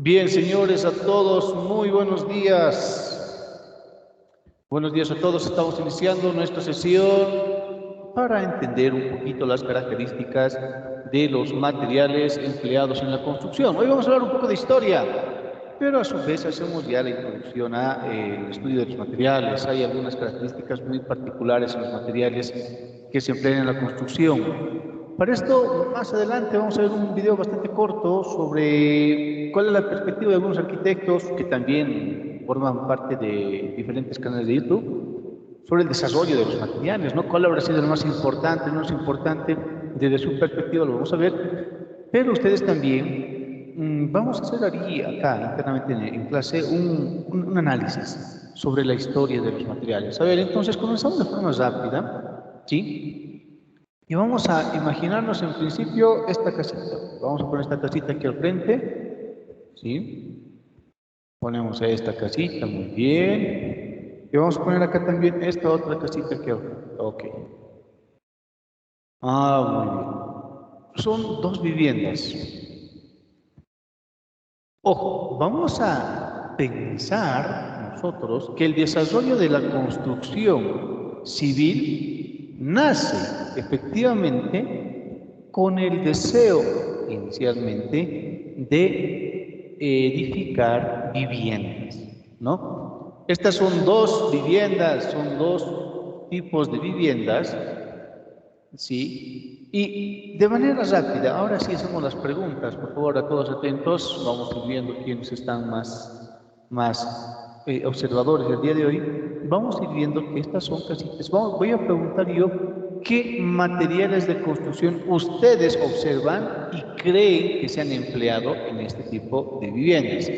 Bien, señores, a todos, muy buenos días. Buenos días a todos, estamos iniciando nuestra sesión para entender un poquito las características de los materiales empleados en la construcción. Hoy vamos a hablar un poco de historia, pero a su vez hacemos ya la introducción al estudio de los materiales. Hay algunas características muy particulares en los materiales que se emplean en la construcción. Para esto, más adelante vamos a ver un video bastante corto sobre cuál es la perspectiva de algunos arquitectos que también forman parte de diferentes canales de YouTube, sobre el desarrollo de los materiales, ¿no? ¿Cuál habrá sido el más importante, el menos importante? Desde su perspectiva lo vamos a ver, pero ustedes también vamos a hacer aquí, acá, internamente en clase, un análisis sobre la historia de los materiales. A ver, entonces comenzamos de forma rápida, ¿sí? Y vamos a imaginarnos en principio esta casita. Vamos a poner esta casita aquí al frente, ¿sí? Ponemos esta casita, muy bien. Y vamos a poner acá también esta otra casita aquí al frente. Ok. Muy bien. Son dos viviendas. Ojo, vamos a pensar nosotros que el desarrollo de la construcción civil nace efectivamente con el deseo inicialmente de edificar viviendas, ¿no? Estas son dos viviendas, son dos tipos de viviendas, ¿sí? Y de manera rápida, ahora sí hacemos las preguntas, por favor, a todos atentos, vamos a ir viendo quiénes están más observadores el día de hoy. Vamos a ir viendo que estas son casitas. Voy a preguntar yo qué materiales de construcción ustedes observan y creen que se han empleado en este tipo de viviendas.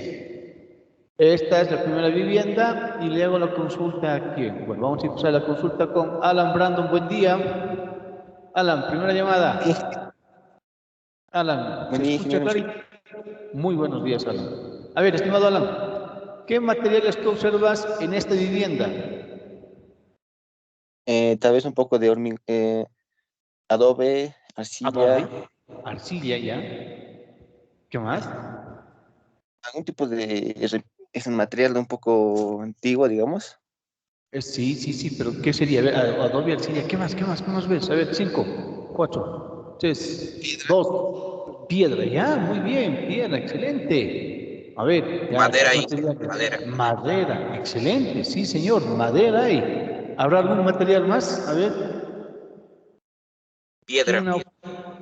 Esta es la primera vivienda y le hago la consulta a quién. Bueno, vamos a empezar la consulta con Alan Brandon. Buen día. Alan, primera llamada. Alan, Buen ¿se día, escucha, ingeniero. Clary? Muy buenos días, Alan. A ver, estimado Alan, ¿qué materiales tú observas en esta vivienda? Tal vez un poco de adobe, Adobe, arcilla, arcilla, ¿ya? ¿Qué más? algún tipo es un material un poco antiguo, digamos. Sí, pero ¿qué sería? A ver, Adobe, arcilla, ¿qué más? ¿Qué más ves? A ver, 5, 4, 3, 2, piedra, ya, muy bien, piedra, excelente. A ver, ya, Madera ¿qué y material? madera. Madera, excelente, sí, señor, madera hay. ¿Habrá algún material más? A ver, Piedra. una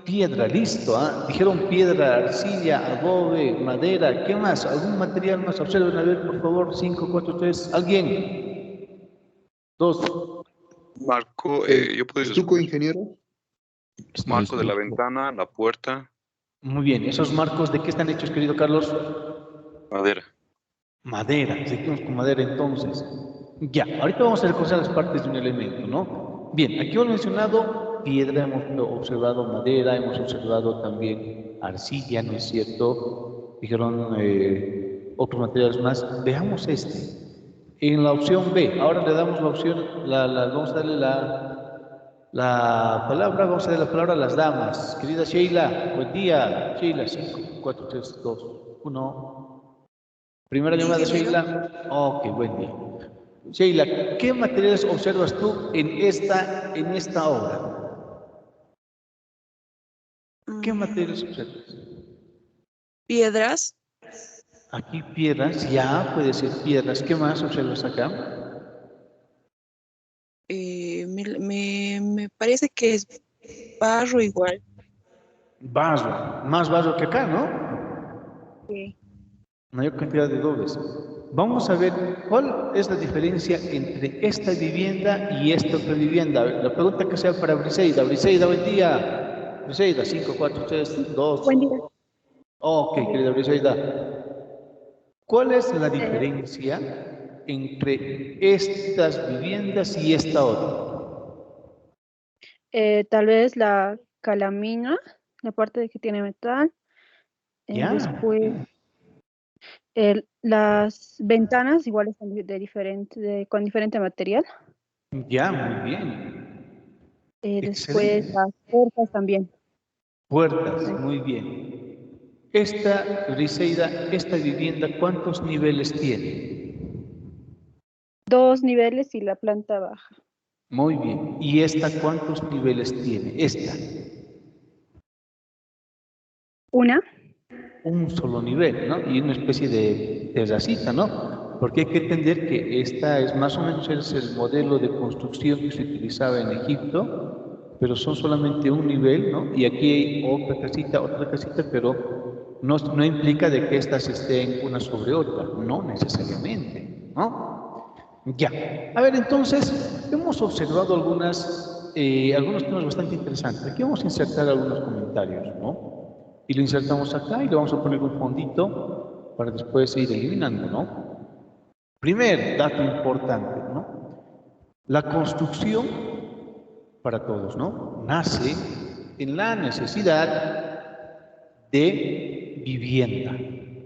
piedra, listo, ¿ah? Dijeron piedra, arcilla, adobe, madera, ¿qué más? ¿Algún material más? Observen, a ver, por favor, 5, 4, 3, ¿alguien? 2, Marco, yo puedo Estuco, ingeniero. marco de la listo. ventana, la puerta, Muy bien, ¿esos marcos de qué están hechos, querido Carlos? madera. Madera, seguimos con madera entonces. Ya, ahorita vamos a reconocer las partes de un elemento, ¿no? Bien, aquí hemos mencionado piedra, hemos observado madera, hemos observado también arcilla, ¿no es cierto? Dijeron otros materiales más. Veamos este. En la opción B, ahora le damos la opción, vamos a darle la palabra, vamos a darle la palabra a las damas. Querida Sheila, buen día. Sheila, 5, 4, 3, 2, 1. Primera llamada, Sheila. Ok, buen día. Sheila, ¿qué materiales observas tú en esta obra? ¿Qué materiales observas? Piedras, Aquí piedras, ya puede ser piedras. ¿Qué más observas acá? me parece que es barro igual. Barro, más barro que acá, ¿no? Sí. Mayor cantidad de dobles. Vamos a ver cuál es la diferencia entre esta vivienda y esta otra vivienda. A ver, la pregunta que sea para Briseida. Briseida, buen día. Briseida, 5, 4, 3, 2. Buen día. Ok, querida Briseida. ¿Cuál es la Eh, diferencia entre estas viviendas y esta otra? Tal vez la calamina, la parte de que tiene metal. ¿Ya? Después, las ventanas igual están con diferente material. Ya, muy bien. Después, Excelente. las puertas también. Puertas, muy bien. Briseida, esta vivienda, ¿cuántos niveles tiene? 2 niveles y la planta baja. Muy bien. ¿Y esta cuántos niveles tiene? Esta. Una. Un solo nivel, ¿no? Y una especie de terracita, ¿no? Porque hay que entender que esta es más o menos el modelo de construcción que se utilizaba en Egipto, pero son solamente un nivel, ¿no? Y aquí hay otra casita, pero no implica de que estas estén una sobre otra, no necesariamente, ¿no? Ya. A ver, entonces, hemos observado algunos temas bastante interesantes. Aquí vamos a insertar algunos comentarios, ¿no? Y lo insertamos acá y le vamos a poner un fondito para después ir eliminando, ¿no? Primer dato importante, ¿no? La construcción, para todos, ¿no? Nace en la necesidad de vivienda.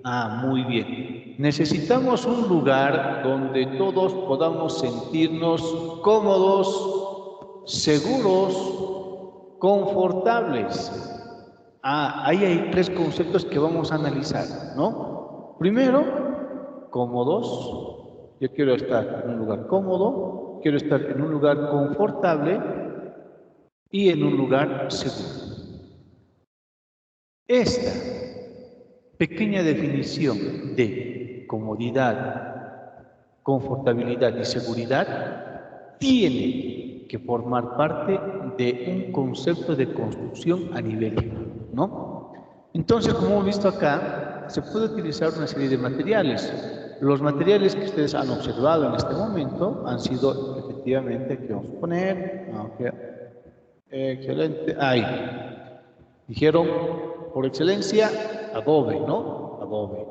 Ah, muy bien. Necesitamos un lugar donde todos podamos sentirnos cómodos, seguros, confortables. Ah, ahí hay 3 conceptos que vamos a analizar, ¿no? Primero, cómodos. Yo quiero estar en un lugar cómodo, quiero estar en un lugar confortable y en un lugar seguro. Esta pequeña definición de comodidad, confortabilidad y seguridad tiene que formar parte de un concepto de construcción a nivel humano, ¿no? Entonces, como hemos visto acá, se puede utilizar una serie de materiales. Los materiales que ustedes han observado en este momento han sido efectivamente, aquí vamos a poner, excelente, ahí. Dijeron, por excelencia, adobe, ¿no? Adobe,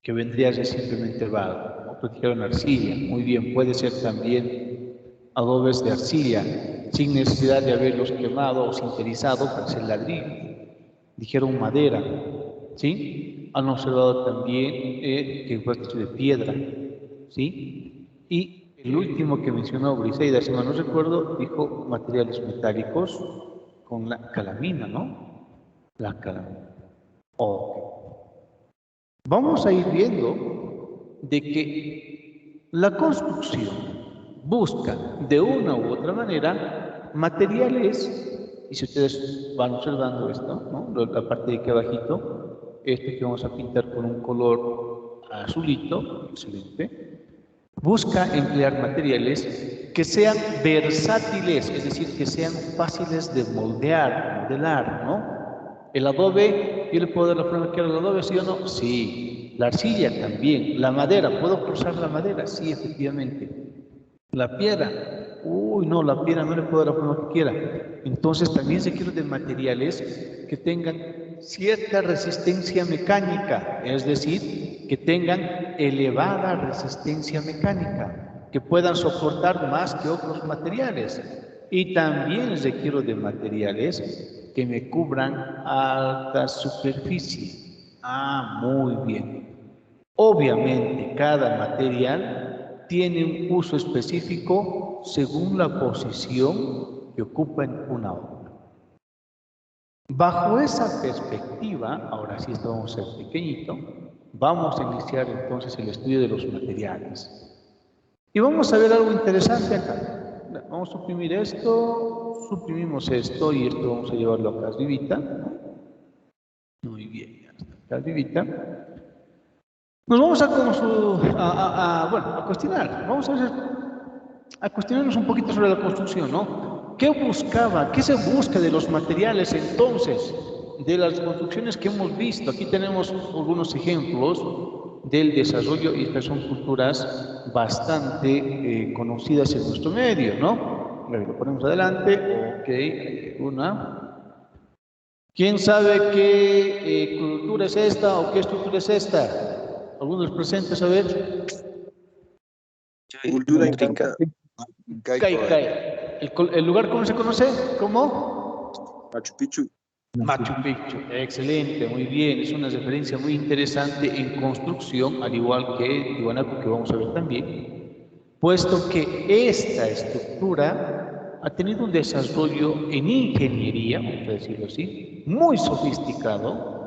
que vendría a ser simplemente barro. Otros dijeron arcilla, muy bien, puede ser también adobes de arcilla, sin necesidad de haberlos quemado o sinterizado para hacer ladrillo. Dijeron madera, ¿sí? Han observado también que fue hecho de piedra, ¿sí? Y el último que mencionó Briseida, si mal no recuerdo, dijo materiales metálicos con la calamina, ¿no? La calamina. Vamos a ir viendo de que la construcción busca de una u otra manera materiales, y si ustedes van observando esto, ¿no? La parte de aquí abajito, este que vamos a pintar con un color azulito, excelente, busca emplear materiales que sean versátiles, es decir, que sean fáciles de moldear, modelar, ¿no? El adobe, yo le puedo dar la forma que quiero al adobe, ¿sí o no? Sí. La arcilla también. La madera, ¿puedo cruzar la madera? Sí, efectivamente. La piedra, uy, no, la piedra no le puedo dar la forma que quiera. Entonces también se quiere de materiales que tengan cierta resistencia mecánica, es decir, que tengan elevada resistencia mecánica, que puedan soportar más que otros materiales. Y también requiero de materiales que me cubran alta superficie. Ah, muy bien. Obviamente, cada material tiene un uso específico según la posición que ocupa en una obra. Bajo esa perspectiva, ahora sí esto vamos a ser pequeñito, vamos a iniciar entonces el estudio de los materiales. Y vamos a ver algo interesante acá. Vamos a suprimir esto, suprimimos esto y esto vamos a llevarlo acá arribita. Muy bien, ya está acá arribita. Nos vamos a cuestionar, vamos a cuestionarnos un poquito sobre la construcción, ¿no? ¿Qué se busca de los materiales entonces, de las construcciones que hemos visto? Aquí tenemos algunos ejemplos del desarrollo y estas son culturas bastante conocidas en nuestro medio, ¿no? Lo ponemos adelante, ok, una. ¿Quién sabe qué cultura es esta o qué estructura es esta? ¿Alguno de los presentes, a ver? Cultura inca. ¿El lugar cómo se conoce? ¿Cómo? Machu Picchu. Machu Picchu, excelente, muy bien, es una referencia muy interesante en construcción, al igual que Tiwanaku, que vamos a ver también, puesto que esta estructura ha tenido un desarrollo en ingeniería, vamos a decirlo así, muy sofisticado,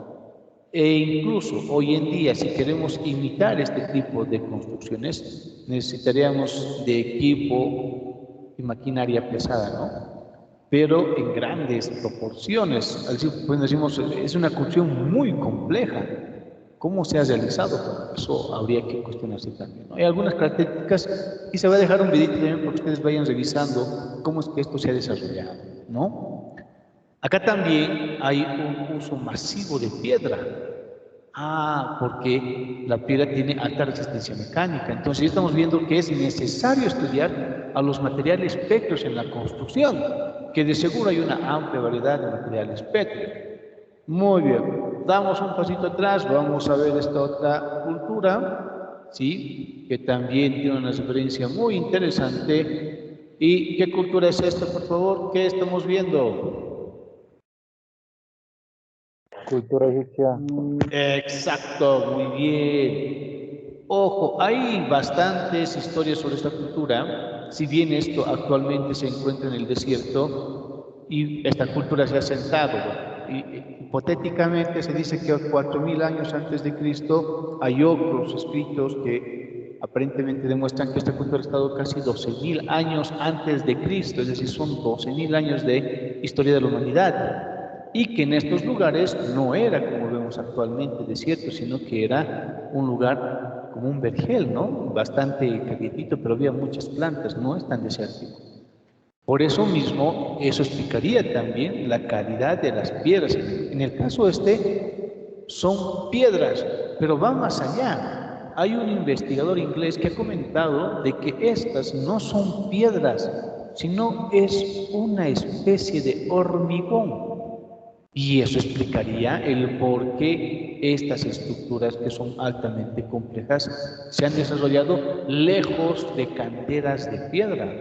E incluso hoy en día, si queremos imitar este tipo de construcciones, necesitaríamos de equipo y maquinaria pesada, ¿no? Pero en grandes proporciones. Pues decimos, es una construcción muy compleja. ¿Cómo se ha realizado? Bueno, eso habría que cuestionarse también, ¿no? Hay algunas características y se va a dejar un videito también para que ustedes vayan revisando cómo es que esto se ha desarrollado, ¿no? Acá también hay un uso masivo de piedra. Porque la piedra tiene alta resistencia mecánica. Entonces ya estamos viendo que es necesario estudiar a los materiales pétreos en la construcción, que de seguro hay una amplia variedad de materiales pétreos. Muy bien, damos un pasito atrás, vamos a ver esta otra cultura, ¿sí? Que también tiene una referencia muy interesante. ¿Y qué cultura es esta, por favor? ¿Qué estamos viendo? Cultura egipcia. Exacto, muy bien. Ojo, hay bastantes historias sobre esta cultura, si bien esto actualmente se encuentra en el desierto y esta cultura se ha asentado. Hipotéticamente se dice que 4000 años antes de Cristo hay otros escritos que aparentemente demuestran que esta cultura ha estado casi 12.000 años antes de Cristo, es decir, son 12.000 años de historia de la humanidad. Y que en estos lugares no era como vemos actualmente desierto, sino que era un lugar como un vergel, ¿no? Bastante calientito, pero había muchas plantas, no es tan desértico. Por eso mismo, eso explicaría también la calidad de las piedras. En el caso son piedras, pero va más allá. Hay un investigador inglés que ha comentado de que estas no son piedras, sino es una especie de hormigón. Y eso explicaría el por qué estas estructuras, que son altamente complejas, se han desarrollado lejos de canteras de piedra,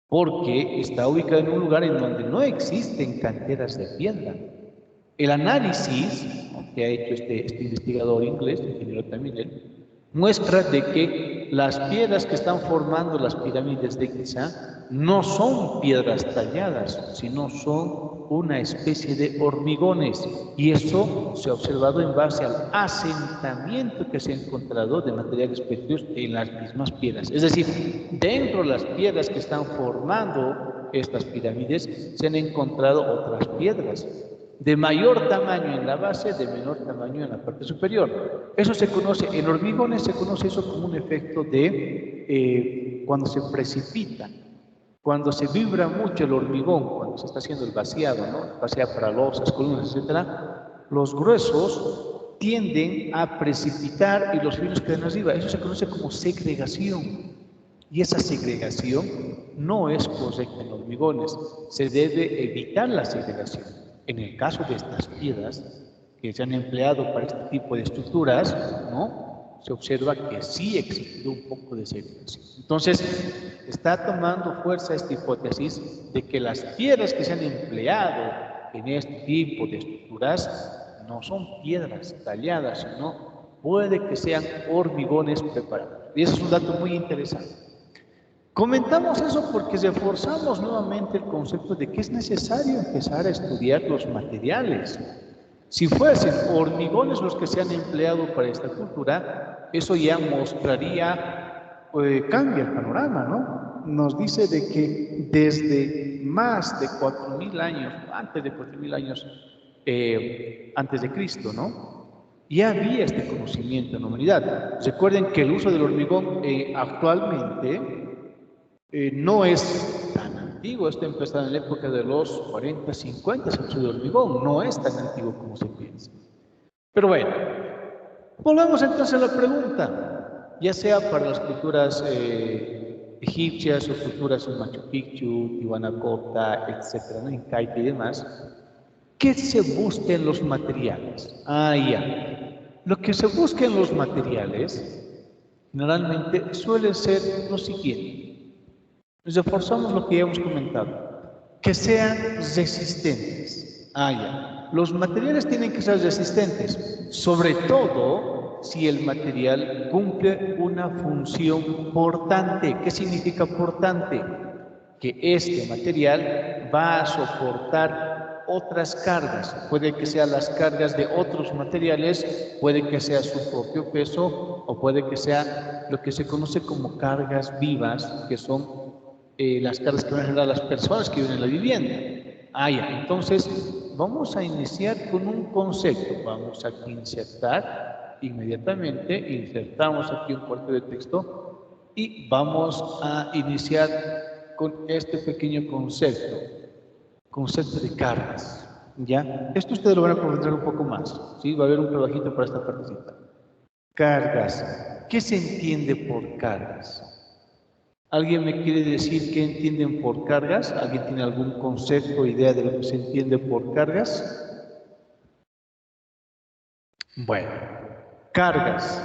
porque está ubicado en un lugar en donde no existen canteras de piedra. El análisis que ha hecho este investigador inglés, ingeniero también él, muestra de que las piedras que están formando las pirámides de Giza no son piedras talladas, sino son una especie de hormigones, y eso se ha observado en base al asentamiento que se ha encontrado de materiales pétreos en las mismas piedras. Es decir, dentro de las piedras que están formando estas pirámides se han encontrado otras piedras de mayor tamaño en la base, de menor tamaño en la parte superior. Eso se conoce, en hormigones se conoce eso como un efecto de cuando se precipita, cuando se vibra mucho el hormigón, cuando se está haciendo el vaciado, ¿no? Vacía para losas, columnas, etcétera, los gruesos tienden a precipitar y los finos quedan arriba. Eso se conoce como segregación. Y esa segregación no es correcta en hormigones. Se debe evitar la segregación. En el caso de estas piedras que se han empleado para este tipo de estructuras, ¿no? Se observa que sí existe un poco de segregación. Entonces, está tomando fuerza esta hipótesis de que las piedras que se han empleado en este tipo de estructuras no son piedras talladas, sino puede que sean hormigones preparados. Y eso es un dato muy interesante. Comentamos eso porque reforzamos nuevamente el concepto de que es necesario empezar a estudiar los materiales. Si fuesen hormigones los que se han empleado para esta cultura, eso ya mostraría, cambia el panorama, ¿no? Nos dice de que desde más de 4000 años, antes de 4000 años antes de Cristo, ¿no? Ya había este conocimiento en la humanidad. Recuerden que el uso del hormigón actualmente no es tan antiguo. Esto empezó en la época de los 40, 50, el uso de hormigón. No es tan antiguo como se piensa. Pero bueno, volvamos entonces a la pregunta, ya sea para las culturas egipcias o culturas en Machu Picchu, Tiwanaku, etcétera, ¿no? En Caite y demás. ¿Qué se busca en los materiales? Ya. Lo que se busca en los materiales generalmente suele ser lo siguiente. Reforzamos lo que ya hemos comentado, que sean resistentes. Ya. Los materiales tienen que ser resistentes, sobre todo si el material cumple una función portante. ¿Qué significa portante? Que este material va a soportar otras cargas. Puede que sean las cargas de otros materiales, puede que sea su propio peso o puede que sea lo que se conoce como cargas vivas, que son las cargas que van a generar las personas que viven en la vivienda. Ya. Entonces, vamos a iniciar con un concepto. Vamos a insertar inmediatamente, insertamos aquí un cuarto de texto y vamos a iniciar con este pequeño concepto de cargas. ¿Ya? Esto ustedes lo van a comprender un poco más, ¿sí? Va a haber un trabajito para esta partecita. Cargas. ¿Qué se entiende por cargas? ¿Alguien me quiere decir qué entienden por cargas? ¿Alguien tiene algún concepto o idea de lo que se entiende por cargas? Bueno, cargas.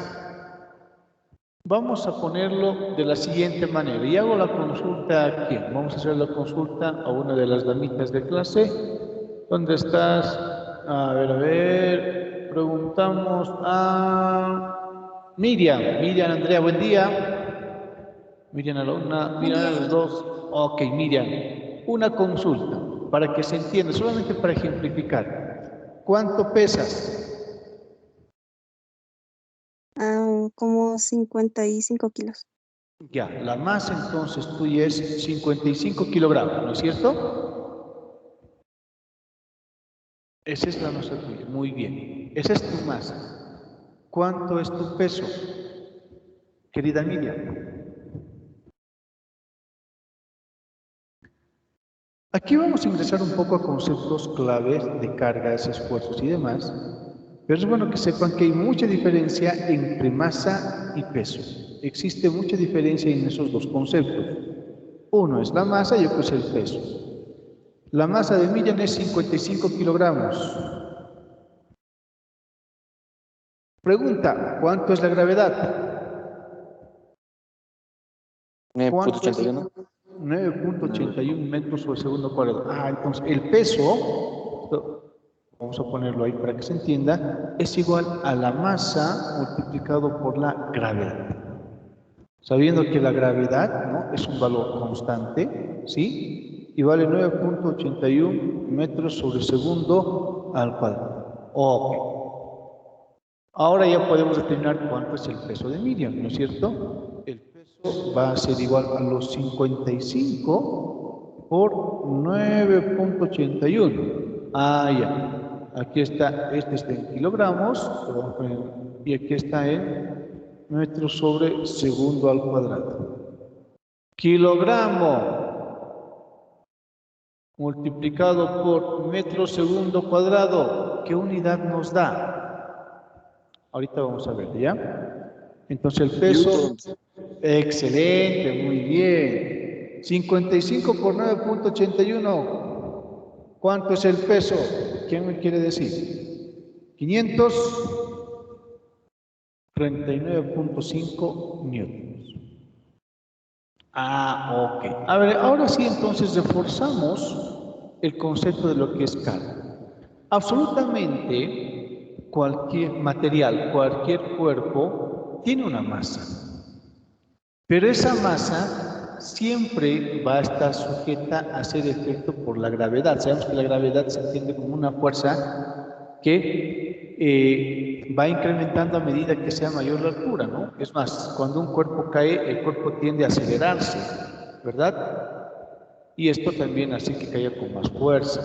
Vamos a ponerlo de la siguiente manera. Y hago la consulta a quién. Vamos a hacer la consulta a una de las damitas de clase. ¿Dónde estás? A ver. Preguntamos a Miriam. Miriam, Andrea, buen día. Miriam a la una, Miriam a las dos. Ok, Miriam. Una consulta para que se entienda, solamente para ejemplificar. ¿Cuánto pesas? Como 55 kilos. Ya, la masa entonces tuya es 55 kilogramos, ¿no es cierto? Esa es la masa tuya, muy bien. Esa es tu masa. ¿Cuánto es tu peso, querida Miriam? Aquí vamos a ingresar un poco a conceptos claves de cargas, esfuerzos y demás, pero es bueno que sepan que hay mucha diferencia entre masa y peso. Existe mucha diferencia en esos dos conceptos. Uno es la masa y otro es el peso. La masa de Miriam es 55 kilogramos. Pregunta, ¿cuánto es la gravedad? 9.81. 9.81 metros sobre segundo cuadrado. Entonces el peso, vamos a ponerlo ahí para que se entienda, es igual a la masa multiplicado por la gravedad. Sabiendo que la gravedad, ¿no?, es un valor constante, ¿sí? Y vale 9.81 metros sobre segundo al cuadrado. Ok. Ahora ya podemos determinar cuánto es el peso de Miriam, ¿no es cierto? El peso va a ser igual a los 55 por 9.81. Ya. Aquí está, este está en kilogramos, y aquí está en metros sobre segundo al cuadrado. Kilogramo multiplicado por metro segundo cuadrado, ¿qué unidad nos da? Ahorita vamos a ver, ¿ya? Entonces el peso, excelente, muy bien. 55 por 9.81, ¿cuánto es el peso? ¿Quién me quiere decir? 539.5 newtons. Ok. A ver, ahora sí entonces reforzamos el concepto de lo que es carga. Absolutamente cualquier material, cualquier cuerpo tiene una masa, pero esa masa siempre va a estar sujeta a ser efecto por la gravedad. Sabemos que la gravedad se entiende como una fuerza que va incrementando a medida que sea mayor la altura, ¿no? Es más, cuando un cuerpo cae, el cuerpo tiende a acelerarse, ¿verdad? Y esto también hace que caiga con más fuerza.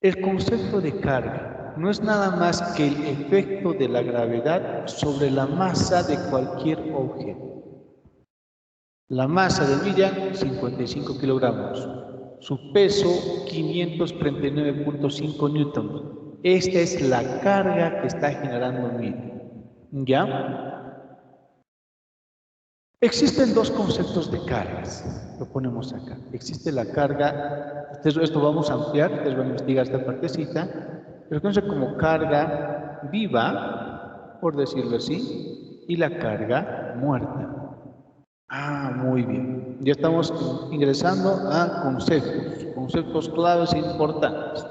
El concepto de carga no es nada más que el efecto de la gravedad sobre la masa de cualquier objeto. La masa de Miriam, 55 kilogramos. Su peso, 539.5 newtons. Esta es la carga que está generando Miriam. ¿Ya? Existen dos conceptos de cargas. Lo ponemos acá. Existe la carga, esto vamos a ampliar, ustedes van a investigar esta partecita, pero conoce como carga viva, por decirlo así, y la carga muerta. Muy bien. Ya estamos ingresando a conceptos claves e importantes.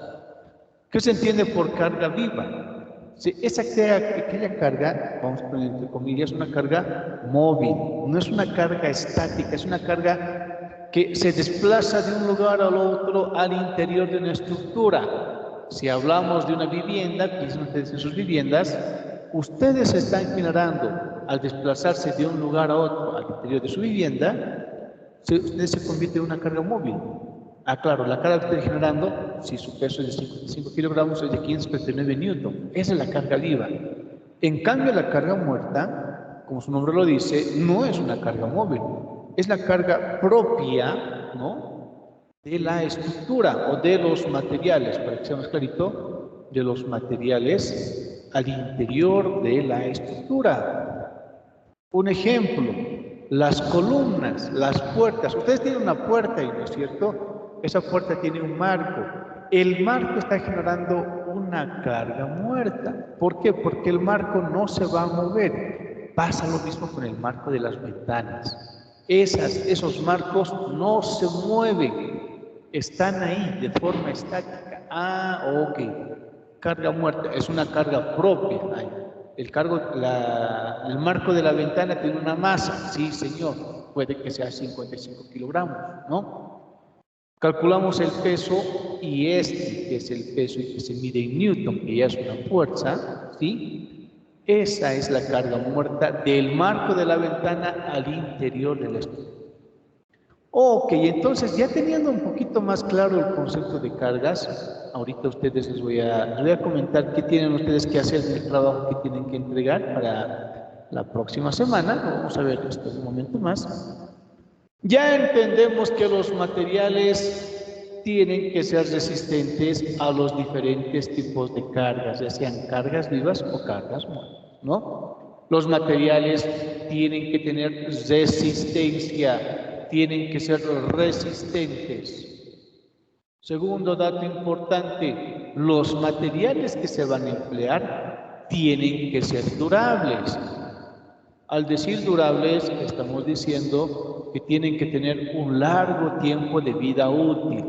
¿Qué se entiende por carga viva? Sí, aquella carga, vamos a poner entre comillas, una carga móvil, no es una carga estática, es una carga que se desplaza de un lugar al otro al interior de una estructura. Si hablamos de una vivienda, piensen ustedes en sus viviendas, ustedes están generando, al desplazarse de un lugar a otro al interior de su vivienda, ustedes se convierte en una carga móvil. Ah, claro, la carga que están generando, si su peso es de 55 kilogramos, es de 539 newton. Esa es la carga viva. En cambio, la carga muerta, como su nombre lo dice, no es una carga móvil. Es la carga propia, ¿no?, de la estructura o de los materiales, para que sea más clarito, de los materiales al interior de la estructura. Un ejemplo, las columnas, las puertas. Ustedes tienen una puerta ahí, ¿no es cierto? Esa puerta tiene un marco. El marco está generando una carga muerta. ¿Por qué? Porque el marco no se va a mover. Pasa lo mismo con el marco de las ventanas. Esos marcos no se mueven, están ahí de forma estática. Ah, ok. Carga muerta, es una carga propia. El marco de la ventana tiene una masa, sí señor, puede que sea 55 kilogramos, ¿no? Calculamos el peso y que es el peso y que se mide en newton, que ya es una fuerza, ¿sí? Esa es la carga muerta del marco de la ventana al interior de la estructura. Ok, entonces ya teniendo un poquito más claro el concepto de cargas, ahorita ustedes les voy a comentar qué tienen ustedes que hacer en el trabajo que tienen que entregar para la próxima semana. Lo vamos a ver esto en un momento más. Ya entendemos que los materiales tienen que ser resistentes a los diferentes tipos de cargas, ya sean cargas vivas o cargas muertas, ¿no? Los materiales tienen que tener resistencia, tienen que ser resistentes. Segundo dato importante, los materiales que se van a emplear tienen que ser durables. Al decir durables, estamos diciendo que tienen que tener un largo tiempo de vida útil.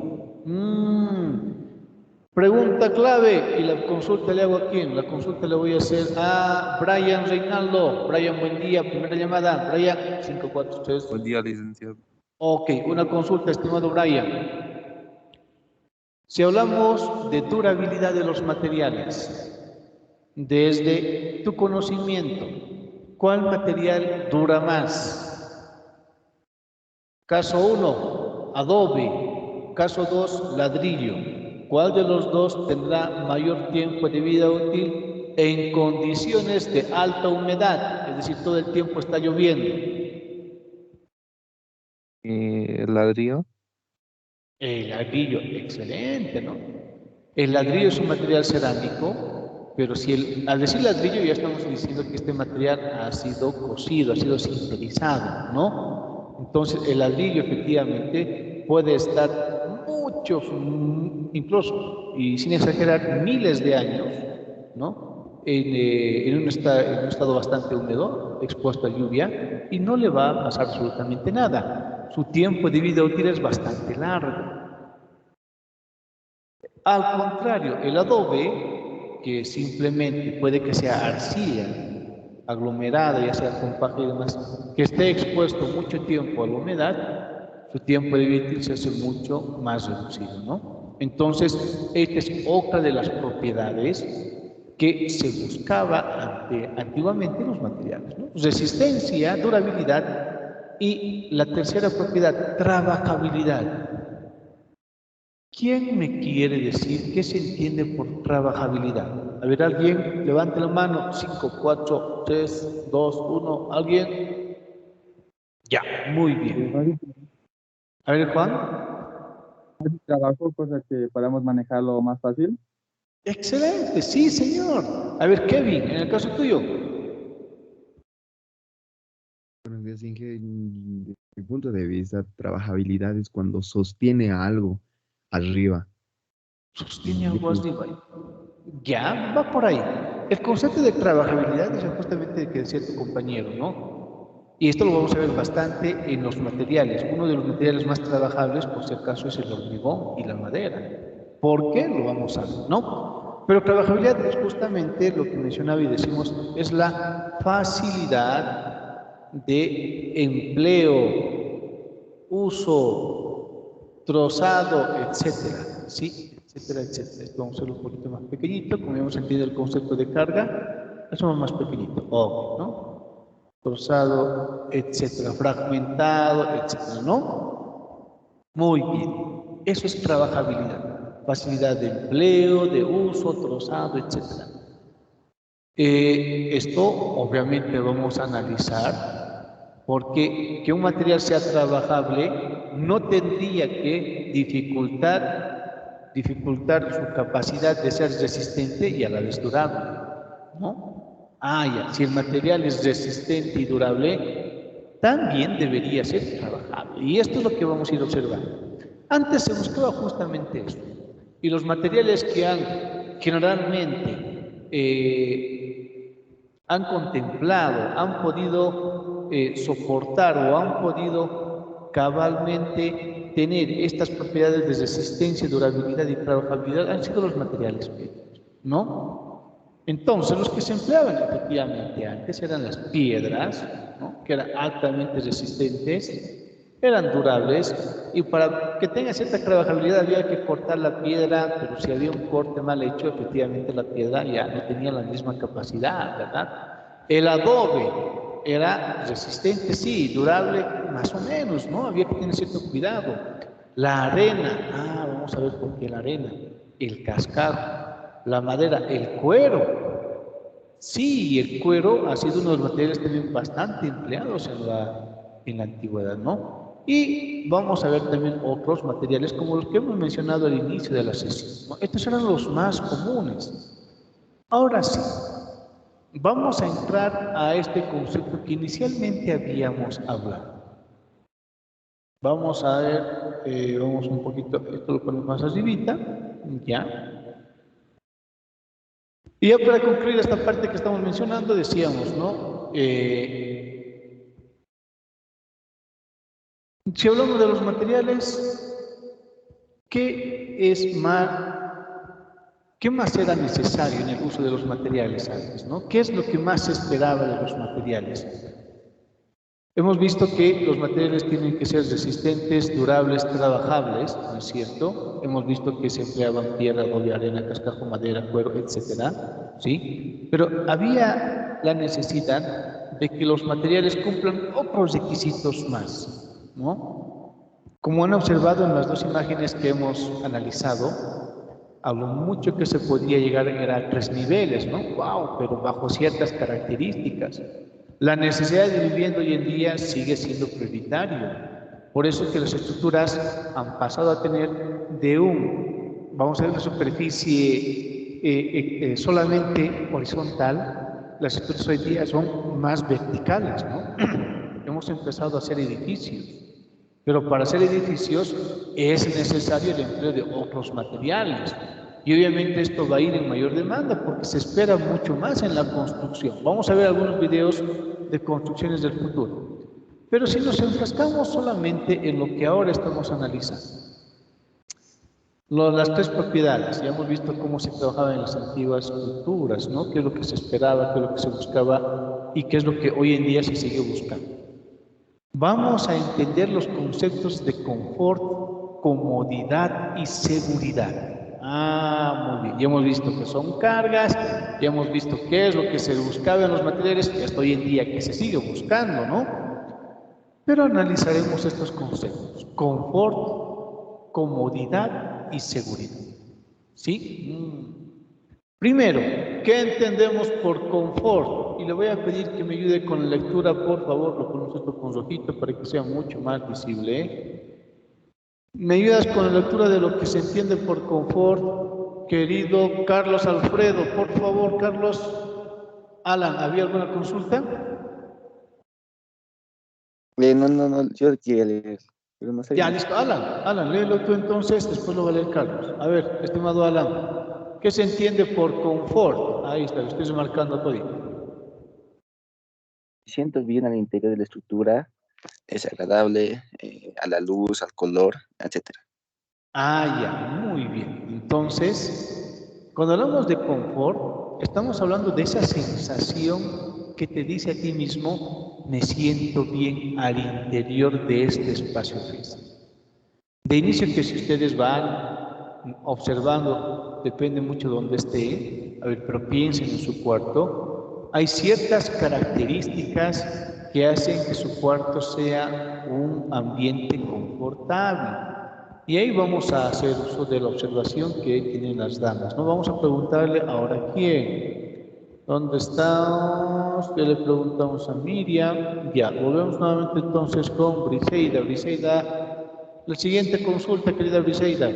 Pregunta clave, y la consulta le hago a quién. La consulta le voy a hacer a Brian Reinaldo. Brian, buen día, primera llamada. Brian, 543. Buen día, licenciado. Ok, una consulta, estimado Brian. Si hablamos de durabilidad de los materiales, desde tu conocimiento, ¿cuál material dura más? Caso 1, adobe. Caso 2, ladrillo. ¿Cuál de los dos tendrá mayor tiempo de vida útil en condiciones de alta humedad? Es decir, todo el tiempo está lloviendo. ¿El ladrillo? El ladrillo, excelente, ¿no? El ladrillo es un material cerámico, pero al decir ladrillo ya estamos diciendo que este material ha sido cocido, ha sido sintetizado, ¿no? Entonces el ladrillo efectivamente puede estar muchos, incluso, y sin exagerar, miles de años, ¿no?, en un estado bastante húmedo, expuesto a lluvia, y no le va a pasar absolutamente nada. Su tiempo de vida útil es bastante largo. Al contrario, el adobe, que simplemente puede que sea arcilla aglomerada, ya sea con paja y demás, que esté expuesto mucho tiempo a la humedad, su tiempo de vida útil se hace mucho más reducido, ¿no? Entonces, esta es otra de las propiedades que se buscaba antiguamente en los materiales, ¿no? Resistencia, durabilidad y la tercera propiedad, trabajabilidad. ¿Quién me quiere decir qué se entiende por trabajabilidad? A ver, alguien, levante la mano. 5, 4, 3, 2, 1. ¿Alguien? Ya, muy bien. A ver, Juan. Trabajo, cosa que podamos manejarlo más fácil. Excelente, sí, señor. A ver, Kevin, en el caso tuyo. Buenos días, Inge. Desde mi punto de vista, trabajabilidad es cuando sostiene algo arriba. Sostiene algo arriba. Ya, va por ahí. El concepto de trabajabilidad es justamente el que decía tu compañero, ¿no? Y esto lo vamos a ver bastante en los materiales. Uno de los materiales más trabajables, por si acaso, es el hormigón y la madera. ¿Por qué? Lo vamos a ver, ¿no? Pero trabajabilidad es justamente lo que mencionaba y decimos, es la facilidad de empleo. uso, trozado, etcétera, ¿sí? Etcétera, etcétera. Esto vamos a hacerlo un poquito más pequeñito, como hemos entendido el concepto de carga, lo hacemos más pequeñito, ¿no? Trozado, etcétera, fragmentado, etcétera, ¿no? Muy bien, eso es trabajabilidad, facilidad de empleo, de uso, trozado, etcétera. Esto obviamente vamos a analizar porque que un material sea trabajable no tendría que dificultar su capacidad de ser resistente y a la vez durable, ¿no? Ya, si el material es resistente y durable, también debería ser trabajable. Y esto es lo que vamos a ir observando. Antes se buscaba justamente eso. Y los materiales que han generalmente han contemplado, han podido soportar o han podido cabalmente tener estas propiedades de resistencia, durabilidad y trabajabilidad han sido los materiales médicos, ¿no? Entonces, los que se empleaban efectivamente antes eran las piedras, ¿no? Que eran altamente resistentes, eran durables, y para que tenga cierta trabajabilidad había que cortar la piedra, pero si había un corte mal hecho, efectivamente la piedra ya no tenía la misma capacidad, ¿verdad? El adobe era resistente, sí, durable más o menos, ¿no? Había que tener cierto cuidado. La arena, vamos a ver por qué la arena, el cascado, la madera, el cuero. Sí, el cuero ha sido uno de los materiales también bastante empleados en la antigüedad, ¿no? Y vamos a ver también otros materiales como los que hemos mencionado al inicio de la sesión, ¿no? Estos eran los más comunes. Ahora sí, vamos a entrar a este concepto que inicialmente habíamos hablado. Vamos a ver, vamos un poquito, esto lo ponemos más arribita, ya. Y ya para concluir esta parte que estamos mencionando, decíamos, ¿no? Si hablamos de los materiales, ¿qué más era necesario en el uso de los materiales antes, ¿no? ¿Qué es lo que más se esperaba de los materiales? Hemos visto que los materiales tienen que ser resistentes, durables, trabajables, ¿no es cierto? Hemos visto que se empleaban piedra, adobe, arena, cascajo, madera, cuero, etcétera, ¿sí? Pero había la necesidad de que los materiales cumplan otros requisitos más, ¿no? Como han observado en las dos imágenes que hemos analizado, a lo mucho que se podía llegar era a 3 niveles, ¿no? ¡Wow! Pero bajo ciertas características. La necesidad de vivienda hoy en día sigue siendo prioritario. Por eso que las estructuras han pasado a tener vamos a ver, una superficie solamente horizontal. Las estructuras hoy en día son más verticales, ¿no? Hemos empezado a hacer edificios, pero para hacer edificios es necesario el empleo de otros materiales. Y obviamente esto va a ir en mayor demanda porque se espera mucho más en la construcción. Vamos a ver algunos videos de construcciones del futuro. Pero si nos enfrascamos solamente en lo que ahora estamos analizando, las 3 propiedades, ya hemos visto cómo se trabajaba en las antiguas culturas, ¿no? Qué es lo que se esperaba, qué es lo que se buscaba y qué es lo que hoy en día se sigue buscando. Vamos a entender los conceptos de confort, comodidad y seguridad. Muy bien, ya hemos visto que son cargas, ya hemos visto qué es lo que se buscaba en los materiales, hasta hoy en día que se sigue buscando, ¿no? Pero analizaremos estos conceptos: confort, comodidad y seguridad. ¿Sí? Primero, ¿qué entendemos por confort? Y le voy a pedir que me ayude con la lectura, por favor, lo ponemos esto con rojito para que sea mucho más visible, ¿eh? ¿Me ayudas con la lectura de lo que se entiende por confort, querido Carlos Alfredo? Por favor, Carlos. Alan, ¿había alguna consulta? No, yo quería leer, pero no sé. Ya, listo. Alan, léelo tú entonces, después lo va a leer Carlos. A ver, estimado Alan, ¿qué se entiende por confort? Ahí está, lo estoy marcando todo. Siento bien al interior de la estructura, es agradable a la luz, al color, etcétera. Ya, muy bien. Entonces, cuando hablamos de confort, estamos hablando de esa sensación que te dice a ti mismo: me siento bien al interior de este espacio físico. De inicio que si ustedes van observando, depende mucho de dónde esté, a ver, pero piensen en su cuarto, hay ciertas características que hacen que su cuarto sea un ambiente confortable. Y ahí vamos a hacer uso de la observación que tienen las damas, ¿no? Vamos a preguntarle ahora quién. ¿Dónde estamos? Ya le preguntamos a Miriam. Ya, volvemos nuevamente entonces con Briseida. Briseida, la siguiente consulta, querida Briseida.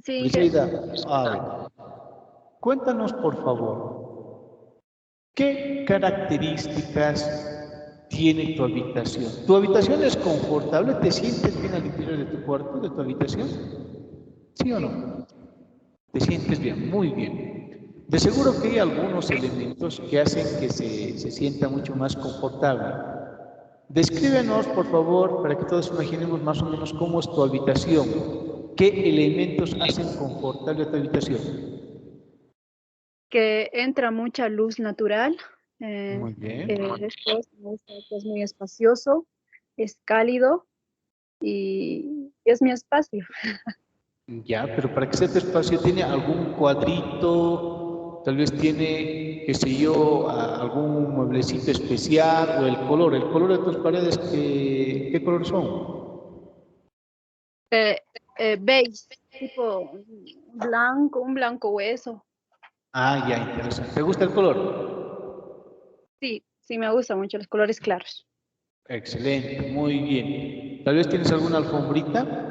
Sí, Briseida, a ver, cuéntanos por favor, ¿qué características tiene tu habitación? ¿Tu habitación es confortable? ¿Te sientes bien al interior de tu cuarto, de tu habitación? ¿Sí o no? ¿Te sientes bien? Muy bien. De seguro que hay algunos elementos que hacen que se sienta mucho más confortable. Descríbenos, por favor, para que todos imaginemos más o menos cómo es tu habitación. ¿Qué elementos hacen confortable tu habitación? que entra mucha luz natural. Muy bien. Después me gusta que es muy espacioso, es cálido y es mi espacio. Ya, pero para que sea tu espacio, ¿tiene algún cuadrito? Tal vez tiene, qué sé yo, algún mueblecito especial o el color. ¿El color de tus paredes qué color son? Beige, tipo blanco, un blanco hueso. Ah, ya, interesante. ¿Te gusta el color? Sí, sí me gustan mucho los colores claros. Excelente, muy bien. Tal vez tienes alguna alfombrita.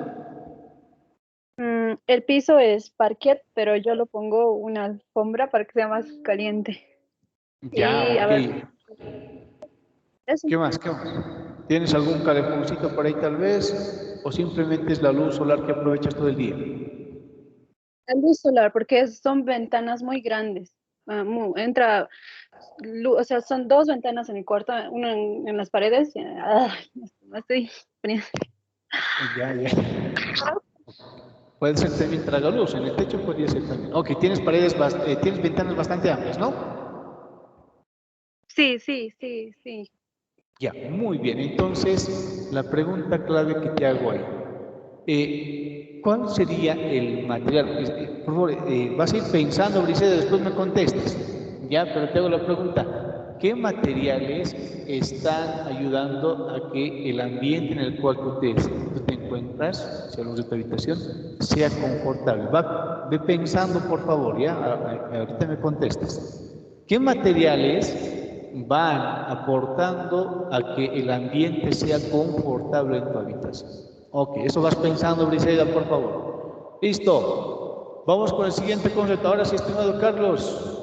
El piso es parquet, pero yo lo pongo una alfombra para que sea más caliente. Ya, Y a ver, ok. eso. ¿Qué más? ¿Qué más? ¿Tienes algún calefoncito por ahí tal vez? ¿O simplemente es la luz solar que aprovechas todo el día? La luz solar, porque son ventanas muy grandes. Entra luz, o sea, son dos ventanas en mi cuarto, una en las paredes. Me estoy poniendo. Ya, ya. Puede ser también tragaluz, en el techo podría ser también. Ok, tienes tienes ventanas bastante amplias, ¿no? Sí, sí, sí, sí. Ya, muy bien. Entonces, la pregunta clave que te hago ahí. ¿Cuál sería el material? Por favor, vas a ir pensando, Briseida, después me contestes. Ya, pero te hago la pregunta. ¿Qué materiales están ayudando a que el ambiente en el cual tú te encuentras, si hablamos de tu habitación, sea confortable? Ve pensando, por favor, ya. Ahorita me contestas. ¿Qué materiales van aportando a que el ambiente sea confortable en tu habitación? Ok, eso vas pensando, Briseida, por favor. Listo. Vamos con el siguiente concepto. Ahora sí, estimado Carlos,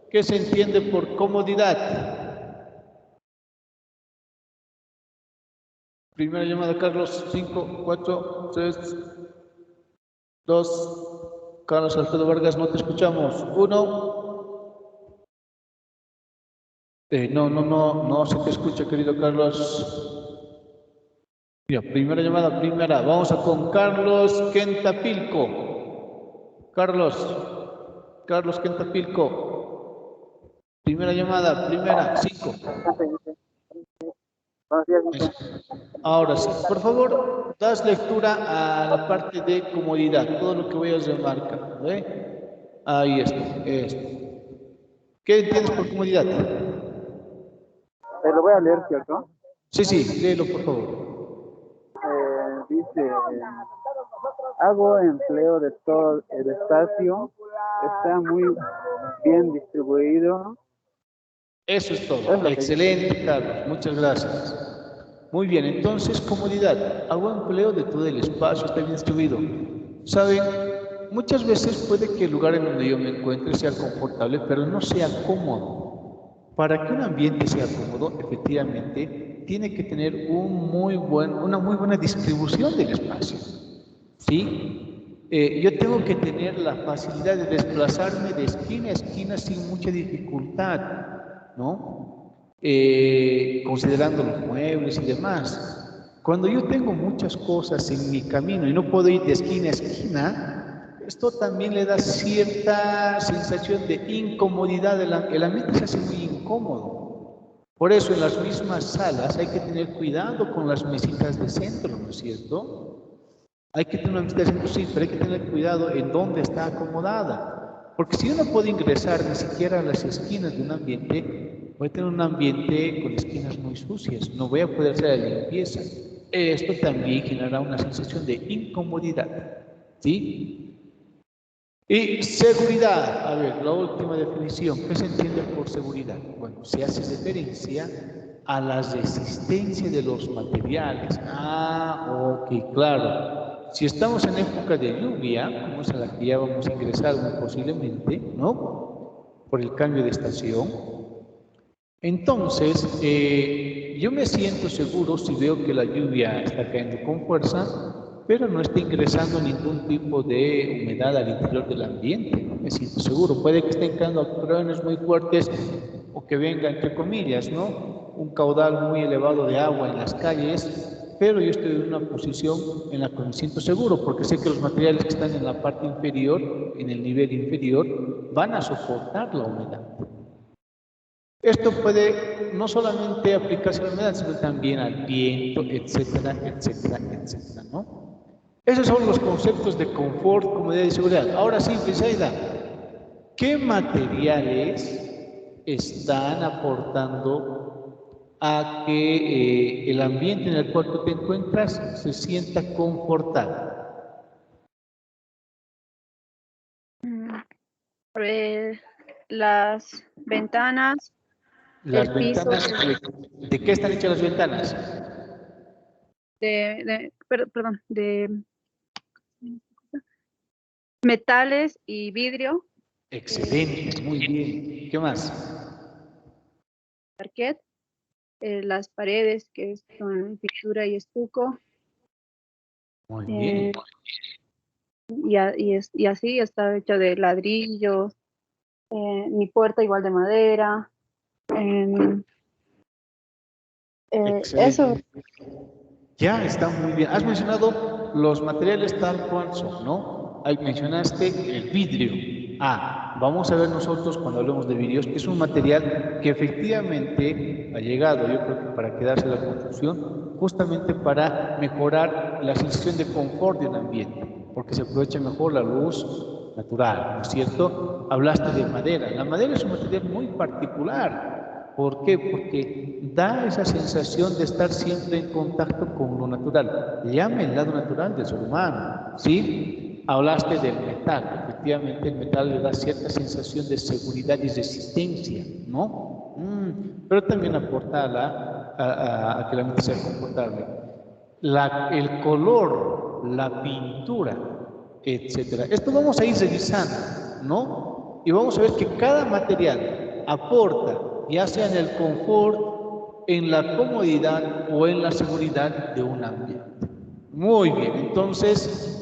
¿qué se entiende por comodidad? Primera llamada, Carlos. 5, 4, 3, 2. Carlos Alfredo Vargas, no te escuchamos. 1. No se te escucha, querido Carlos. Ya, primera llamada, primera. Vamos a con Carlos Quentapilco. Carlos Quentapilco. Primera llamada, primera, 5. Ahora sí, por favor, das lectura a la parte de comodidad, todo lo que voy a remarcar, ¿eh? Ahí está, esto. ¿Qué entiendes por comodidad? Lo voy a leer, ¿cierto? Sí, sí, léelo, por favor. Dice, hago empleo de todo el espacio, está muy bien distribuido. Eso es todo. Excelente, Carlos. Muchas gracias. Muy bien, entonces, comodidad. Hago empleo de todo el espacio, está bien distribuido. ¿Saben? Muchas veces puede que el lugar en donde yo me encuentre sea confortable, pero no sea cómodo. Para que un ambiente sea cómodo, efectivamente, tiene que tener una muy buena distribución del espacio. ¿Sí? Yo tengo que tener la facilidad de desplazarme de esquina a esquina sin mucha dificultad, ¿no? Considerando los muebles y demás. Cuando yo tengo muchas cosas en mi camino y no puedo ir de esquina a esquina, Esto también le da cierta sensación de incomodidad, el ambiente se hace muy incómodo. Por eso en las mismas salas hay que tener cuidado con las mesitas de centro, ¿no es cierto? Hay que tener una mesita de centro, sí, pero hay que tener cuidado en dónde está acomodada. Porque si uno puede ingresar ni siquiera a las esquinas de un ambiente, voy a tener un ambiente con esquinas muy sucias, no voy a poder hacer la limpieza. Esto también generará una sensación de incomodidad, ¿sí? Y seguridad, a ver, la última definición, ¿qué se entiende por seguridad? Bueno, se hace referencia a la resistencia de los materiales. Ah, ok, claro. Si estamos en época de lluvia, como es a la que ya vamos a ingresar muy posiblemente, ¿no? Por el cambio de estación. Entonces, yo me siento seguro si veo que la lluvia está cayendo con fuerza, pero no está ingresando ningún tipo de humedad al interior del ambiente. No me siento seguro. Puede que estén cayendo truenos muy fuertes o que venga, entre comillas, ¿no? Un caudal muy elevado de agua en las calles, pero yo estoy en una posición en la que me siento seguro, porque sé que los materiales que están en la parte inferior, en el nivel inferior, van a soportar la humedad. Esto puede no solamente aplicarse a la humedad, sino también al viento, etcétera, etcétera, etcétera, ¿no? Esos son los conceptos de confort, comodidad y seguridad. Ahora sí, Briseida, ¿qué materiales están aportando a que el ambiente en el cual tú te encuentras se sienta confortable? A ver, las ventanas, Las el piso ventanas, ¿de qué están hechas las ventanas? perdón, de metales y vidrio, Excelente, muy bien. ¿Qué más? parquet, las paredes que son pintura y estuco, Muy bien. y así está hecho de ladrillos, mi puerta igual de madera, eso. Excelente. Ya está muy bien. Has mencionado los materiales tal cual son, ¿no? Ahí mencionaste el vidrio. Ah, vamos a ver nosotros cuando hablemos de vidrios, que es un material que efectivamente ha llegado, yo creo que para quedarse en la construcción, justamente para mejorar la sensación de confort de un ambiente, porque se aprovecha mejor la luz natural, ¿no es cierto? Hablaste de madera. La madera es un material muy particular. ¿Por qué? Porque da esa sensación de estar siempre en contacto con lo natural. Llama el lado natural del ser humano, ¿sí? Hablaste del metal. Efectivamente, el metal le da cierta sensación de seguridad y resistencia, ¿no? Pero también aporta a que la mente sea confortable. El color, la pintura, etcétera. Esto vamos a ir revisando, ¿no? Y vamos a ver que cada material aporta, ya sea en el confort, en la comodidad o en la seguridad de un ambiente. Muy bien, entonces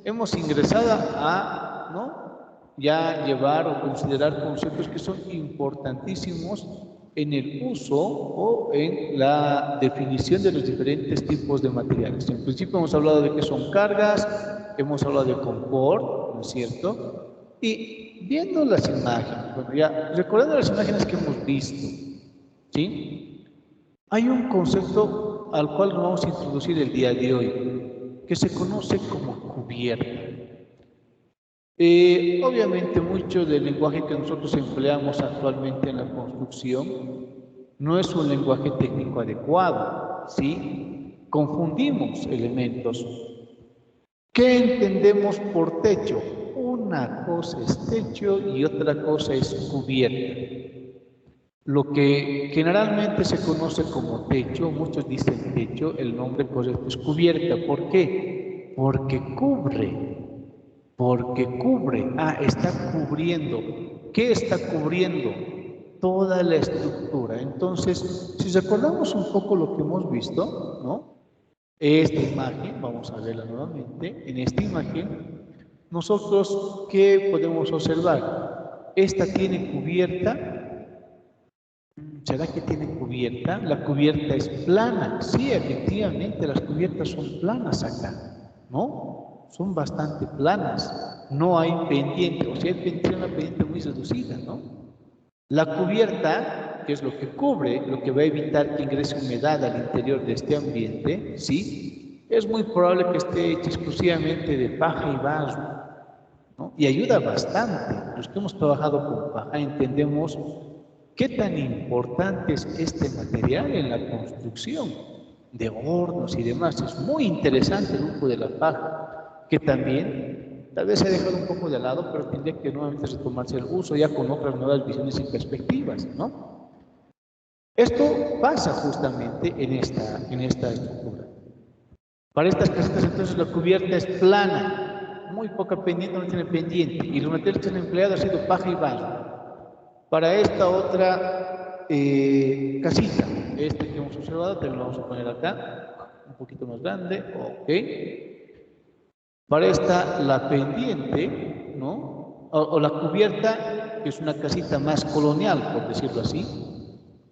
hemos ingresado a, ¿no? Ya llevar o considerar conceptos que son importantísimos en el uso o en la definición de los diferentes tipos de materiales. En principio hemos hablado de qué son cargas, hemos hablado de confort, ¿no es cierto? Y viendo las imágenes, bueno, ya recordando las imágenes que hemos visto, ¿sí? Hay un concepto al cual nos vamos a introducir el día de hoy, que se conoce como cubierta. Obviamente mucho del lenguaje que nosotros empleamos actualmente en la construcción no es un lenguaje técnico adecuado, ¿sí? Confundimos elementos. ¿Qué entendemos por techo? Una cosa es techo y otra cosa es cubierta. Lo que generalmente se conoce como techo, muchos dicen techo, el nombre correcto es cubierta. ¿Por qué? Porque cubre. Está cubriendo. ¿Qué está cubriendo? Toda la estructura. Entonces, si recordamos un poco lo que hemos visto, ¿no? Esta imagen, vamos a verla nuevamente, en esta imagen, nosotros, ¿qué podemos observar? Esta tiene cubierta. ¿Será que tiene cubierta? La cubierta es plana. Sí, efectivamente, las cubiertas son planas acá, ¿no? son bastante planas, no hay pendiente, o sea, tiene una pendiente muy reducida, ¿no? La cubierta, que es lo que cubre, lo que va a evitar que ingrese humedad al interior de este ambiente, ¿sí? Es muy probable que esté hecha exclusivamente de paja y barro, ¿no? Y ayuda bastante. Los que hemos trabajado con paja entendemos qué tan importante es este material en la construcción de hornos y demás. Es muy interesante el uso de la paja, que también tal vez se ha dejado un poco de lado, pero tendría que nuevamente retomarse el uso ya con otras nuevas visiones y perspectivas, ¿no? Esto pasa justamente en esta estructura. Para estas casitas entonces la cubierta es plana, muy poca pendiente, no tiene pendiente, y los materiales que han empleado ha sido paja y barro. Para esta otra casita, esta que hemos observado, también lo vamos a poner acá, un poquito más grande, ok. Para esta la pendiente, ¿no? O la cubierta, que es una casita más colonial, por decirlo así.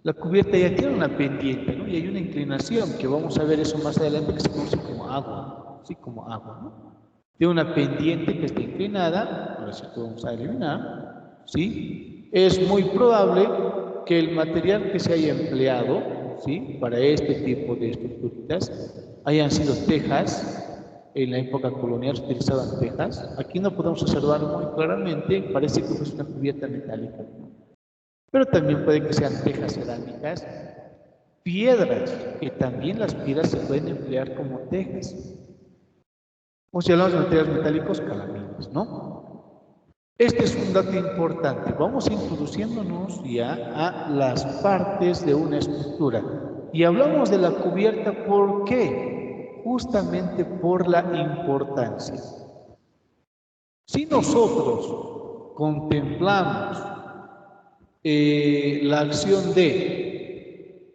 La cubierta ya tiene una pendiente, ¿no? Y hay una inclinación, que vamos a ver eso más adelante, que se conoce como agua, ¿sí? Como agua, ¿no? Tiene una pendiente que está inclinada, ahora sí que vamos a eliminar, ¿sí? Es muy probable que el material que se haya empleado, ¿sí? Para este tipo de estructuritas hayan sido tejas. En la época colonial se utilizaban tejas. Aquí no podemos observar muy claramente, parece que es una cubierta metálica, ¿no? Pero también puede que sean tejas cerámicas, piedras, que también las piedras se pueden emplear como tejas. O si hablamos de materiales metálicos, calaminas, ¿no? Este es un dato importante. Vamos introduciéndonos ya a las partes de una estructura. Y hablamos de la cubierta, ¿por qué? Justamente por la importancia. Si nosotros contemplamos la acción de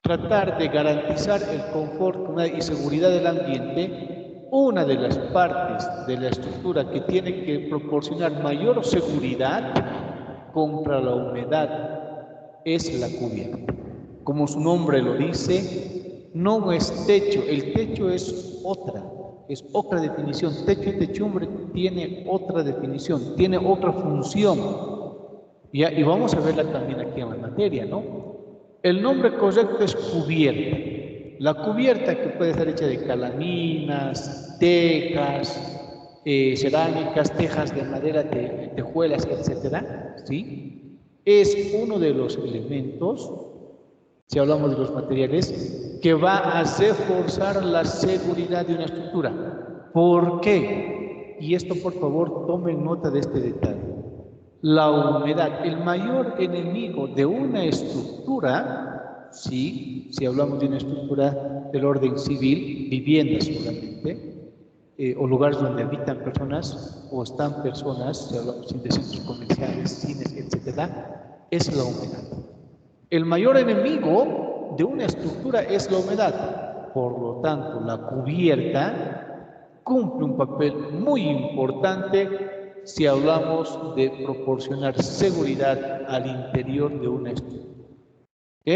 tratar de garantizar el confort y seguridad del ambiente, una de las partes de la estructura que tiene que proporcionar mayor seguridad contra la humedad es la cubierta. Como su nombre lo dice, no es techo, el techo es otra definición. Techo y techumbre tiene otra definición, tiene otra función. Y vamos a verla también aquí en la materia, ¿no? El nombre correcto es cubierta. La cubierta, que puede estar hecha de calaminas, tejas, cerámicas, tejas de madera, de tejuelas, etcétera, ¿sí? Es uno de los elementos, si hablamos de los materiales, que va a reforzar la seguridad de una estructura. ¿Por qué? Y esto, por favor, tomen nota de este detalle. La humedad, el mayor enemigo de una estructura, ¿sí? Si hablamos de una estructura del orden civil, viviendas solamente, o lugares donde habitan personas o están personas, si hablamos de centros comerciales, cines, etcétera, es la humedad. El mayor enemigo de una estructura es la humedad. Por lo tanto, la cubierta cumple un papel muy importante si hablamos de proporcionar seguridad al interior de una estructura. ¿Ok?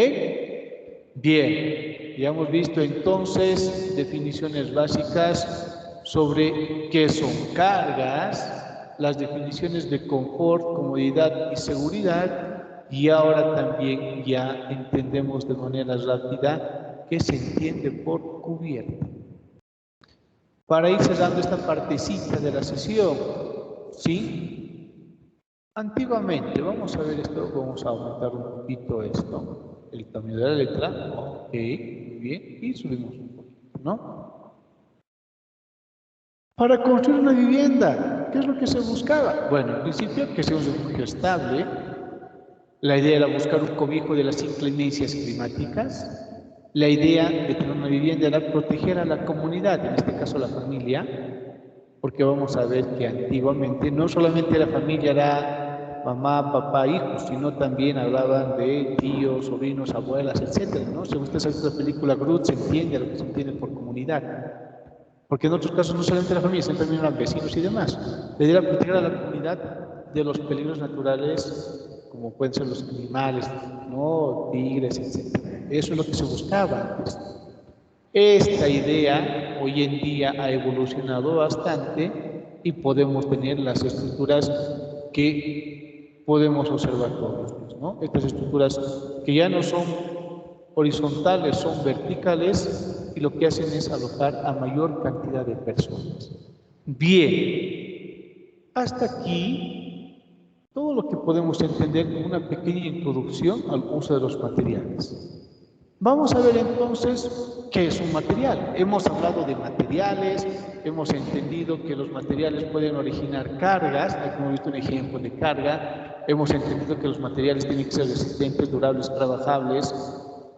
Bien, ya hemos visto entonces definiciones básicas sobre qué son cargas, las definiciones de confort, comodidad y seguridad, y ahora también ya entendemos de manera rápida qué se entiende por cubierta. Para ir cerrando esta partecita de la sesión, ¿sí? Antiguamente, vamos a ver esto, vamos a aumentar un poquito esto, el tamaño de la letra, ok, muy bien, y subimos un poquito, ¿no? Para construir una vivienda, ¿qué es lo que se buscaba? Bueno, en principio que sea un refugio estable. La idea era buscar un cobijo de las inclemencias climáticas. La idea de tener una vivienda era proteger a la comunidad, en este caso la familia, porque vamos a ver que antiguamente no solamente la familia era mamá, papá, hijos, sino también hablaban de tíos, sobrinos, abuelas, etcétera, ¿no? Si ustedes han visto la película Groot, se entiende lo que se entiende por comunidad. Porque en otros casos no solamente la familia, siempre eran vecinos y demás. La idea era proteger a la comunidad de los peligros naturales, como pueden ser los animales, ¿no? Tigres, etc. Eso es lo que se buscaba antes. Esta idea, hoy en día ha evolucionado bastante y podemos tener las estructuras que podemos observar todos, ¿no? Estas estructuras que ya no son horizontales, son verticales y lo que hacen es alojar a mayor cantidad de personas. Bien, hasta aquí todo lo que podemos entender como una pequeña introducción al uso de los materiales. Vamos a ver entonces qué es un material. Hemos hablado de materiales, hemos entendido que los materiales pueden originar cargas, aquí hemos visto un ejemplo de carga, hemos entendido que los materiales tienen que ser resistentes, durables, trabajables,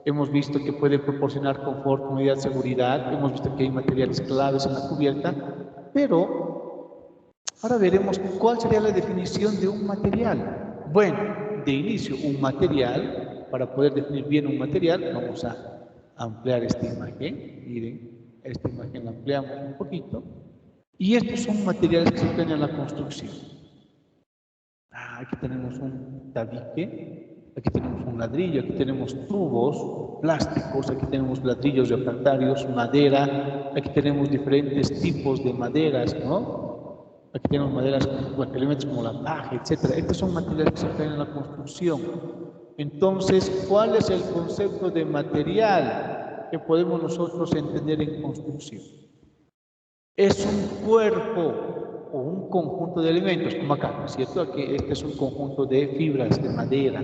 hemos visto que pueden proporcionar confort, comodidad, seguridad, hemos visto que hay materiales claves en la cubierta, pero ahora veremos cuál sería la definición de un material. Bueno, de inicio, un material. Para poder definir bien un material, vamos a ampliar esta imagen. Miren, esta imagen la ampliamos un poquito. Y estos son materiales que se emplean en la construcción. Aquí tenemos un tabique, aquí tenemos un ladrillo, aquí tenemos tubos plásticos, aquí tenemos ladrillos refractarios, madera, aquí tenemos diferentes tipos de maderas, ¿no? Aquí tenemos maderas, bueno, elementos como la paja, etc. Estos son materiales que se emplean en la construcción. Entonces, ¿cuál es el concepto de material que podemos nosotros entender en construcción? Es un cuerpo o un conjunto de elementos, como acá, ¿no es cierto? Aquí este es un conjunto de fibras de madera.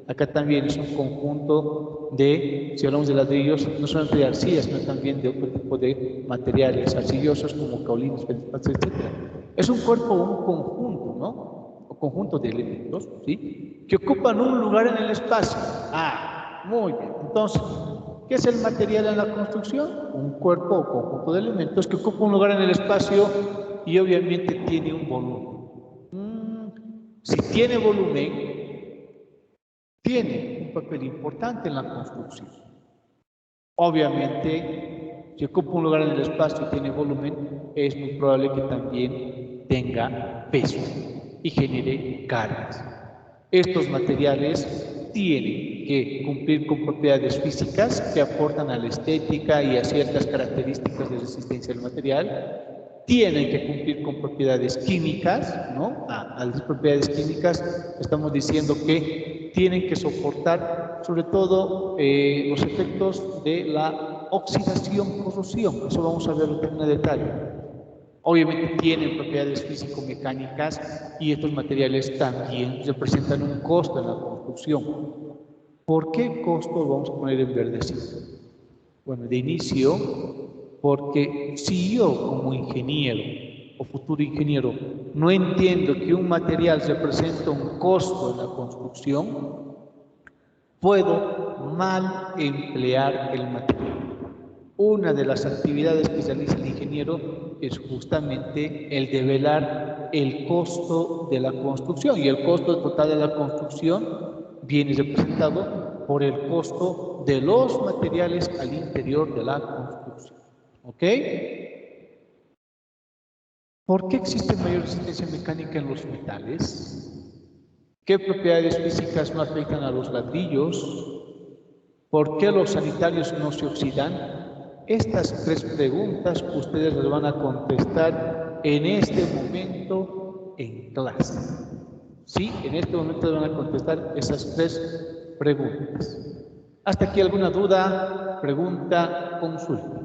Acá también es un conjunto de, si hablamos de ladrillos, no solamente de arcillas, sino también de otro tipo de materiales arcillosos como caolines, feldspaths, etc. Es un cuerpo o un conjunto, ¿no? Conjunto de elementos, ¿sí? Que ocupan un lugar en el espacio. Muy bien. Entonces, ¿qué es el material en la construcción? Un cuerpo o conjunto de elementos que ocupa un lugar en el espacio y obviamente tiene un volumen. Si tiene volumen, tiene un papel importante en la construcción. Obviamente, si ocupa un lugar en el espacio y tiene volumen, es muy probable que también tenga peso y genere cargas. Estos materiales tienen que cumplir con propiedades físicas que aportan a la estética y a ciertas características de resistencia del material. Tienen que cumplir con propiedades químicas, ¿no? A las propiedades químicas estamos diciendo que tienen que soportar sobre todo los efectos de la oxidación, corrosión. Eso vamos a verlo en detalle. Obviamente tienen propiedades físico-mecánicas y estos materiales también representan un costo en la construcción. ¿Por qué costo lo vamos a poner en verdecito? Bueno, de inicio, porque si yo como ingeniero o futuro ingeniero no entiendo que un material representa un costo en la construcción, puedo mal emplear el material. Una de las actividades que realiza el ingeniero es justamente el develar el costo de la construcción, y el costo total de la construcción viene representado por el costo de los materiales al interior de la construcción. ¿Ok? ¿Por qué existe mayor resistencia mecánica en los metales? ¿Qué propiedades físicas no afectan a los ladrillos? ¿Por qué los sanitarios no se oxidan? Estas tres preguntas ustedes las van a contestar en este momento en clase. Sí, en este momento van a contestar esas tres preguntas. ¿Hasta aquí alguna duda, pregunta, consulta?